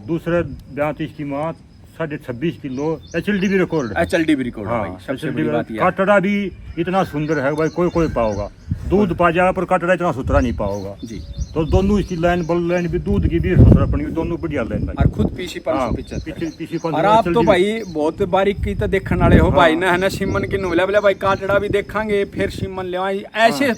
दूसरे 32 की माँ 26.5 किलो HLD भी रिकॉर्ड। HLD भी रिकॉर्ड। हाँ, सबसे बड़ी बात ये कटड़ा भी इतना सुंदर है भाई, कोई पाओगा। दूध पा जाएगा पर कटड़ा इतना सुथरा नहीं पाओगा जी। तो दोनों इसकी लाइन, बल लाइन भी, दूध की भी सुथरापनी, दोनों बढ़िया लाइन भाई। और खुद पीसी 575। और आप तो HLD भाई बहुत बारीकी तो देखने वाले हो भाई ना, है ना। सीमन की नोला बोला भाई, काटड़ा भी देखेंगे फिर सीमन ले आए, ऐसे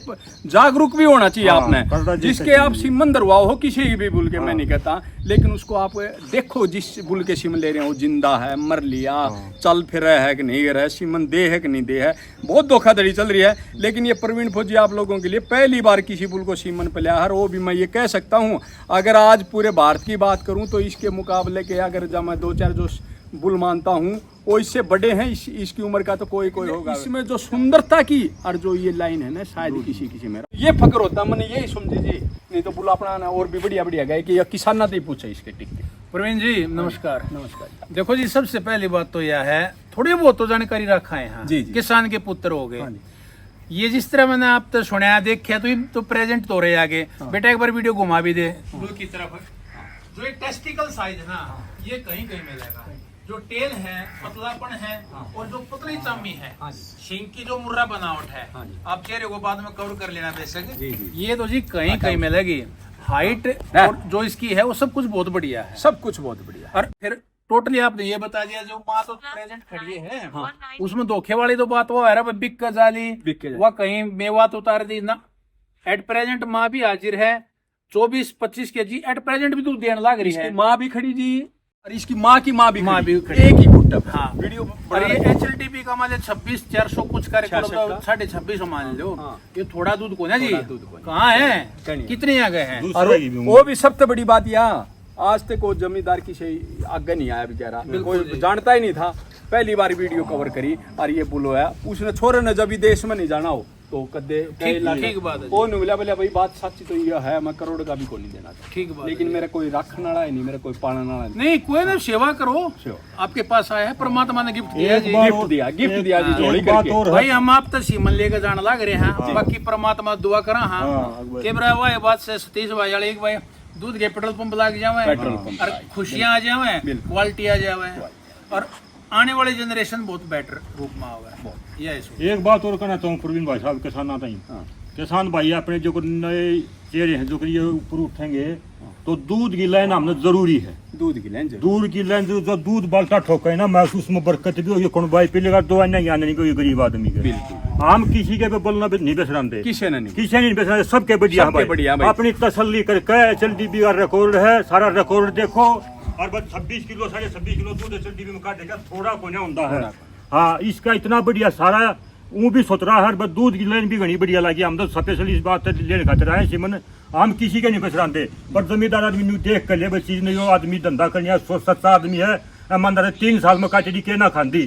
जागरूक भी होना चाहिए आपने। जिसके आप सीमन दरवाओ हो किसी भी बुल के, मैं नहीं कहता, लेकिन उसको आप देखो, जिस बुल के सीमन ले रहे हो जिंदा है, मर लिया, चल फिर रहा है कि नहीं रहा है, सीमन दे है कि नहीं दे है। बहुत धोखाधड़ी चल रही है, लेकिन ये प्रवीण फौजी आप लोगों के लिए पहली बार किसी बुल को सीमन पे लिया है। वो भी मैं ये कह सकता हूँ, अगर आज पूरे भारत की बात करूँ तो इसके मुकाबले के अगर जब मैं 2-4 जो बुल मानता हूँ वो इससे बड़े हैं, इसकी उम्र का तो कोई होगा। इसमें जो सुंदरता की और जो ये लाइन है ना, शायद किसी मेरा ये फक्र होता, मैंने यही समझी जी। नहीं तो बुल अपना ना और भी बढ़िया गए कि किसान ना पूछे इसके टिक। प्रवीण जी नमस्कार। नमस्कार। देखो जी, सबसे पहली बात तो यह है, थोड़ी बहुत तो जानकारी रखा है। हाँ जी, किसान के पुत्र हो गए। ये जिस तरह मैंने आप तो सुना देखा, तो प्रेजेंट तो रहे आगे। बेटा एक बार वीडियो घुमा भी दे बुल की तरफ। जो एक टेस्टिकल साइज है ना, ये कहीं मिलेगा। जो टेल है, पतलापन है, और जो पतली चम्मी है, शिंग की जो मुर्रा बनावट है, आप चेहरे को बाद में कवर कर लेना बेशक, ये तो जी कहीं मिलेगी। हाइट और जो इसकी है वो सब कुछ बहुत बढ़िया है, सब कुछ बहुत बढ़िया। और फिर टोटली आपने ये बता दिया, जो माँ तो प्रेजेंट खड़ी है, उसमें धोखे वाली तो बात वो है रहा, बिक का जाली वह कहीं मेवा तो उतार दी ना। एट प्रेजेंट माँ भी हाजिर है, 24-25 kg एट प्रेजेंट भी दूध देने लग रही है। माँ भी खड़ी जी, और इसकी माँ की माँ भी खड़ी, एक ही फुट। हाँ, वीडियो। और ये HLD का मान 26,400 कुछ का 26,500 मान लो। ये थोड़ा दूध को ना जी, कहाँ है, कितने आ गए हैं। और वो भी सबसे बड़ी बात यहाँ, आज तक वो जमींदार की से आगे नहीं आया बेचारा, कोई जानता ही नहीं था। पहली बार वीडियो कवर करी और ये बुल है, उसने छोरे ने जब विदेश में नहीं जाना हो तो तो कदे ठीक बात है। वो नहीं मिला बोले भाई बात सच्ची तो ये है, मैं करोड़ का भी को नहीं देना था, ठीक बात लेकिन मेरा कोई रखने वाला है नहीं, मेरा कोई पालने वाला नहीं, कोई ना सेवा करो, आपके पास आया है, परमात्मा ने गिफ्ट दिया जी, गिफ्ट दिया जी जोड़ी करके। भाई हम आप तो सीमन लेकर जाने लग रहे हैं, बाकी परमात्मा दुआ करा हाँ के बरा हुआ बात से सतीश भाई वाले एक भाई दूध के पेट्रोल पंप लग जावे और खुशियां आ जावे, क्वालिटी आ जावे और आने वाले जनरेशन बहुत बेटर रूप में आवे। ये एक बात और कहना चाहूँ प्रवीण भाई साहब, किसान आता ही किसान भाई अपने जो नए चेहरे हैं जो ये ऊपर उठेंगे तो दूध की लाइन हमने जरूरी है, दूध की लाइन जो दूध बाल्टा ठोके ना महसूस में बरकत भी होगी, कौन भाई पीलेगा तो नहीं आने नहीं कोई गरीब आदमी के। हम किसी के पे बोलना नहीं बेसराते, किसी नहीं बेसराते, सबके बढ़िया अपनी तसल्ली करके चलती भी रिकॉर्ड है, सारा रिकॉर्ड देखो और बस 26 किलो 26.5 किलो दूध चलती भी काटेगा, थोड़ा को नहीं होता है। हाँ इसका इतना बढ़िया सारा वो भी सोच रहा है, बस दूध की लाइन भी घनी बढ़िया लगी, हम तो स्पेशल इस बात लेने खातिर आए सिमन, हम किसी के नहीं बेसराते, पर जमींदार आदमी देख कर ले बस चीज नहीं, आदमी धंधा करने सच्चा आदमी है, ईमानदार 3 साल में काटेगी के ना खांदी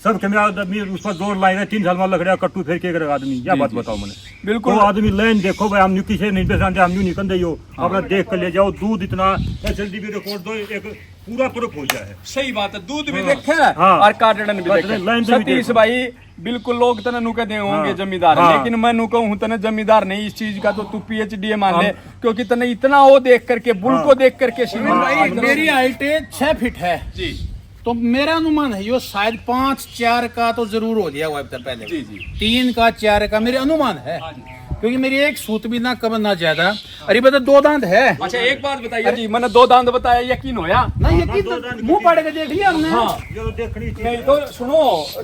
सब के आदमी उस पर जोर लाए 3 साल में लकड़िया कट्टू फेर के करेगा आदमी, क्या बात बताओ मैंने। बिल्कुल तो आदमी लाइन देखो भाई, हम किसी नहीं बेसराते, हम नहीं निकल हो अपना देख कर ले जाओ, दूध इतना जल्दी भी रिकॉर्ड दो एक पूरा प्रूफ हो जाए। सही बात है, दूध भी देखे और काटड़न भी देखे। सतीश भाई बिल्कुल लोग तना नु कहते होंगे जमींदार, लेकिन मैं नु कहूं तना जमींदार नहीं, इस चीज का तो तू PhD मान ले, क्योंकि तने इतना वो देख करके बुल को देख करके भाई मेरी हाइट 6 फीट है जी, तो मेरा अनुमान है यो शायद 5-4 का तो जरूर हो गया हुआ पहले जी, 3 का 4 का मेरे अनुमान है, क्योंकि मेरी एक सूत भी ना कम ना ज्यादा। अरे बता 2 दांत है। अच्छा एक बात बताइए जी, मैंने 2 दांत बताया, यकीन होया? ना यकीन तो मुंह पाड़ के देख लिया हमने। हाँ। नहीं तो सुनो,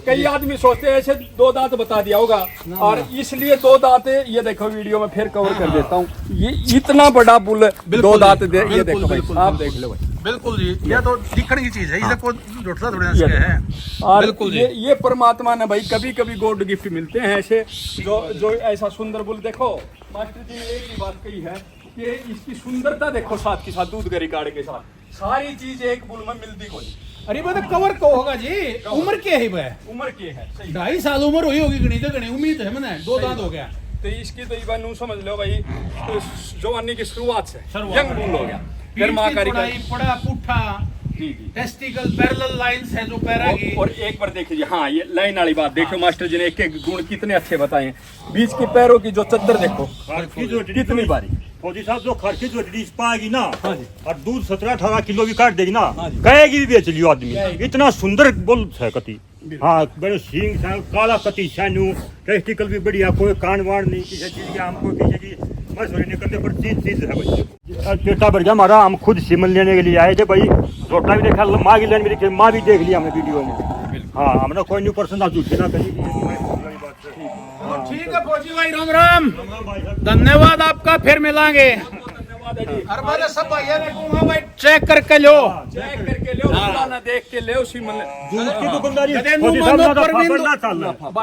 कई आदमी सोचते हैं ऐसे 2 दांत बता दिया होगा, और इसलिए 2 दांत, ये देखो वीडियो में फिर कवर कर देता हूँ, ये इतना बड़ा बुल 2 दांत, ये देखो भाई, आप देख लो भाई, बिल्कुल जी, ये तो दिखने की चीज है, इसे कोई झूठा थोड़ी ना है। और बिल्कुल ये परमात्मा ने भाई कभी कभी गॉड गिफ्ट मिलते हैं ऐसे, जो ऐसा सुंदर बुल। देखो मास्टर जी ने एक ही बात कही है कि इसकी सुंदरता देखो, साथ के साथ दूध के रिकॉर्ड के साथ सारी चीज एक बुल में मिलती कोई। अरे बात कवर को होगा जी, उम्र क्या है भाई? उम्र क्या है? 2.5 साल उम्र हुई होगी, गणी तो गणी उम्मीद है मैंने, 2 दांत हो गया तो इसकी तो ये नू समझ लो भाई, तो जवानी की शुरुआत से यंग बुल हो गया। फिर मां का पड़ा पुट्ठा टेस्टिकल पैरेलल लाइंस है जो पैरा की। और एक बार देखिए, हाँ ये लाइन वाली बात देखो, मास्टर जी ने एक एक गुण कितने अच्छे बताए। बीच के पैरों की जो चद्दर देखो कितनी बारी, फौजी साहब जो खर्ची जो पाएगी ना और दूध 17-18 किलो भी काट देगी ना, कहेगी भी बेच लियो आदमी, इतना सुंदर बुल है कति। हाँ बड़े सींग है, काला कति सैनू, टेस्टिकल भी बढ़िया, कोई कांड वाण नहीं किसी चीज की, हमको किसी की मशहूरी नहीं करते, पर चीज है बच्चे। पेटा बढ़ गया हमारा, हम खुद सिमन लेने के लिए आए थे भाई, रोटा भी देखा, माँ की लाइन भी देखी, माँ भी देख लिया हमने वीडियो में। हाँ हमने कोई नहीं पर्सन झूठी ना करी। ठीक है फौजी भाई, राम राम, धन्यवाद आपका, फिर मिलांगे। हर बार सब भैया ने कहूंगा भाई चेक करके लो, चेक करके लो, ना देख के ले उसी मन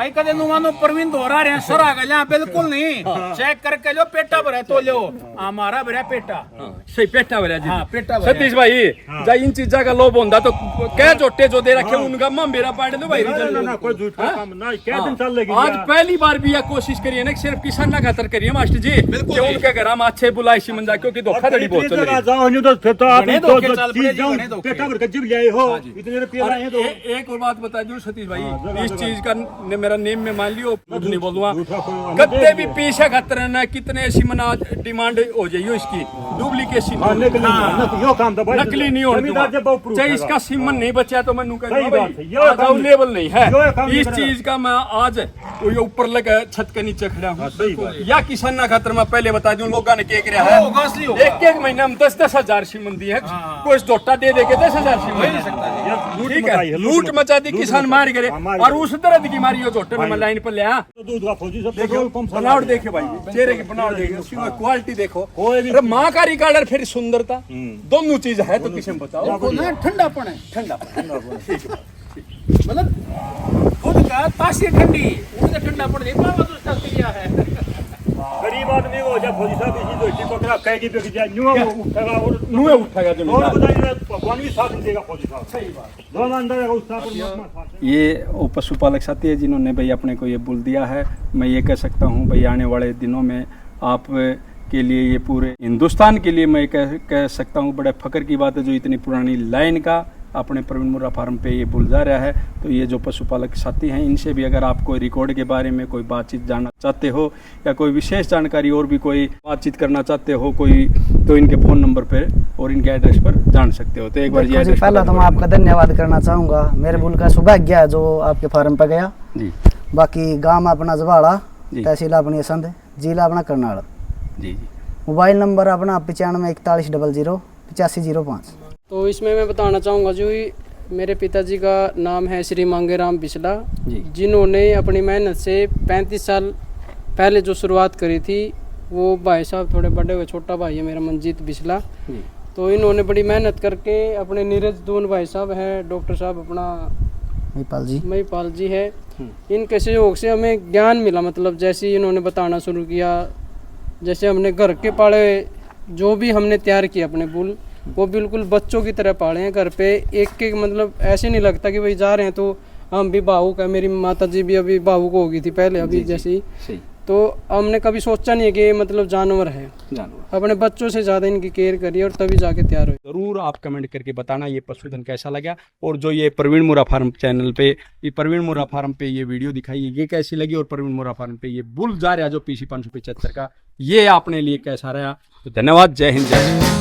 कदे नुमानो परवीन दोहरा रहे हैं सर आ गया, बिल्कुल नहीं, चेक करके लो, पेटा भरा तो लो, हमारा भरा पेटा, सही पेटा भरा जी। हाँ पेटा भरा। सतीश भाई जा इन चीजा का लोभ होता तो क्या जोटे जो दे रखे उनका मां मेरा पाड़ दो भाई, कोई झूठ का काम ना, क्या दिन चल लेगी। आज पहली बार भी यह कोशिश करिए ना, सिर्फ किसान ना खातर करिए मास्टर जी, बिल्कुल उनके घर हम अच्छे बुलाई सिमन जा, क्योंकि धोखाधड़ी बहुत चल रही है। जाओ नहीं तो फिर तो आप चीज जाओ पेटा भर के जिब ले आए हो, इतने रुपये लाए हैं। तो एक और बात बता दूं सतीश भाई, इस चीज का मेरा नेम में मान लियो, कुछ नहीं बोलूंगा, कत्ते भी पीछे खतर ना, कितने सिमन आज डिमांड हो जाइयो इसकी डुप्लीकेट, नकली नहीं होनी, चाहे इसका सिमन नहीं बचा तो मैं अवेलेबल नहीं है। इस चीज का मैं आज ऊपर लगा छत के नीचे खड़ा हूँ, या किसान ना खातर मैं पहले बता दूं, लोगों ने क्या किया है, एक महीने में 10-10 हजार सिमन दी है, कोई झोटा दे के 10,000 सिमन, ठीक है, लूट मचा दी, किसान मार गए, और उस तरह की मारी हो झोटे में लाइन पर ले आ। बनावट देखे भाई, चेहरे की बनावट देखे, क्वालिटी देखो, माँ का रिकॉर्डर फिर सुंदरता, दोनों चीज है तो किसी में बताओ, ठंडापन है, ठंडापन, ठीक है, मतलब खुद का तासी ठंडी, उनका ठंडापन है। गरीब आदमी को हो जाए फौजी साहब इसी तो इसी को क्या कह के बिक जाए न्यू उठेगा और नुए उठेगा और जमींदार। बताइए भगवान भी साथ नहीं देगा फौजी साहब। सही बात, जो अंदर है उस साथ ये वो पशुपालक साथी है जिन्होंने भाई अपने को ये बुल दिया है। मैं ये कह सकता हूँ भाई आने वाले दिनों में आप के लिए ये पूरे हिंदुस्तान के लिए मैं कह सकता हूँ बड़े फख्र की बात है जो इतनी पुरानी लाइन का अपने प्रवीण मुर्रा फार्म पे ये बुल जा रहा है। तो ये जो पशुपालक साथी हैं इनसे भी अगर आप कोई रिकॉर्ड के बारे में कोई बातचीत जानना चाहते हो या कोई विशेष जानकारी और भी कोई बातचीत करना चाहते हो कोई, तो इनके फ़ोन नंबर पे और इनके एड्रेस पर जान सकते हो। तो एक बार ये एड्रेस पहला तो मैं आपका धन्यवाद करना चाहूँगा, मेरे बुल का सौभाग्य है जो आपके फार्म पे गया जी। बाकी गांव अपना जवाड़ा, जी। तहसील अपनी संध, जिला अपना करनाल, जी जी। मोबाइल नंबर अपना 95 41 00 8505। तो इसमें मैं बताना चाहूँगा जो मेरे पिताजी का नाम है श्री मांगेराम बिस्ला, जिन्होंने अपनी मेहनत से 35 साल पहले जो शुरुआत करी थी। वो भाई साहब थोड़े बड़े हुए, छोटा भाई है मेरा मंजीत बिस्ला। तो इन्होंने बड़ी मेहनत करके अपने नीरज दून भाई साहब हैं, डॉक्टर साहब अपना महिपाल जी है, इनके सहयोग से हमें ज्ञान मिला। मतलब जैसे इन्होंने बताना शुरू किया, जैसे हमने घर के पाले जो भी हमने तैयार किया अपने बुल, वो बिल्कुल बच्चों की तरह पाले हैं घर पे। एक एक मतलब ऐसे नहीं लगता कि भाई जा रहे हैं तो हम भी भावुक है। मेरी माता जी भी अभी भावुक हो गई थी पहले अभी जैसी। तो हमने कभी सोचा नहीं है कि मतलब जानवर है, अपने बच्चों से ज़्यादा इनकी केयर करी और तभी जाके तैयार हुए। ज़रूर आप कमेंट करके बताना ये पशुधन कैसा लगा, और जो ये प्रवीण मुर्रा फार्म चैनल पे ये प्रवीण मुर्रा फार्म पे ये वीडियो दिखाई ये कैसी लगी, और प्रवीण मुर्रा फार्म पे ये बुल जा रहा जो PC 575 का ये आपने लिए कैसा रहा। तो धन्यवाद, जय हिंद, जय हिंद।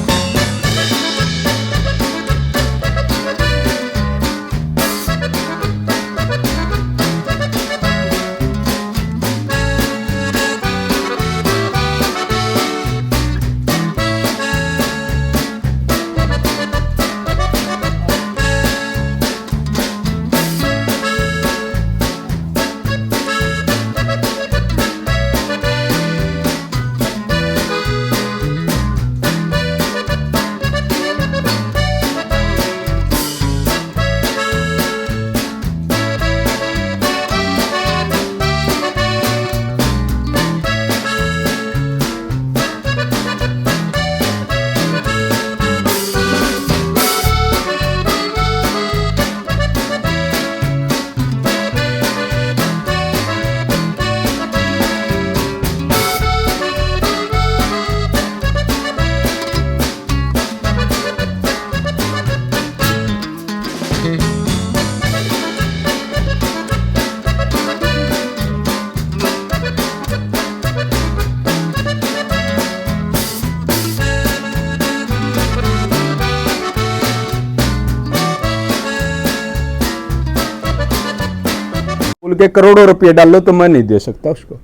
के करोड़ों रुपये डालो तो मैं नहीं दे सकता उसको।